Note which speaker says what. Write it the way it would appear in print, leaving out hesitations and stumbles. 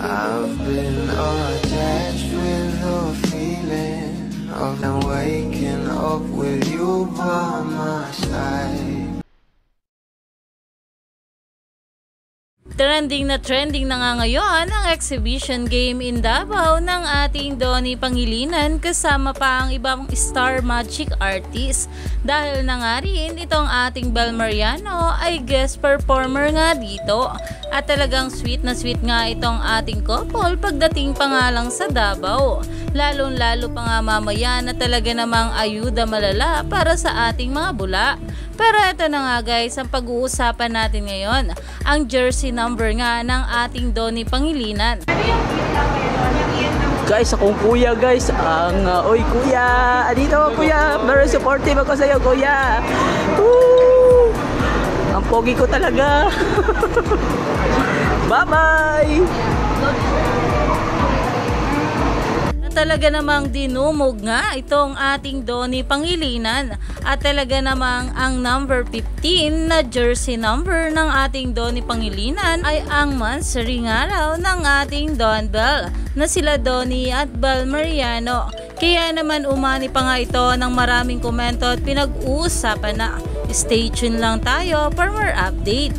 Speaker 1: I've been attached with the feeling of waking up with you by my side.
Speaker 2: Trending na nga ngayon ang exhibition game in Davao ng ating Donnie Pangilinan kasama pa ang ibang Star Magic artist. Dahil na nga rin itong ating Bel Mariano ay guest performer nga dito. At talagang sweet na sweet nga itong ating couple pagdating pa nga lang sa Davao. Lalong-lalo pa nga mamaya na talaga namang ayuda malala para sa ating mga bula. Pero ito na nga guys, ang pag-uusapan natin ngayon, ang jersey number nga ng ating Donnie Pangilinan.
Speaker 3: Guys, akong kuya guys, oy kuya, dito kuya, very supportive ako sa iyo kuya. Woo! Ang pogi ko talaga. Bye-bye!
Speaker 2: Talaga namang dinumog nga itong ating Donnie Pangilinan at talaga namang ang number 15 na jersey number ng ating Donnie Pangilinan ay ang monthsary nga raw ng ating Don Bel na sila Donnie at Bel Mariano. Kaya naman umani pa nga ito ng maraming komento at pinag-uusapan na. Stay tuned lang tayo for more update.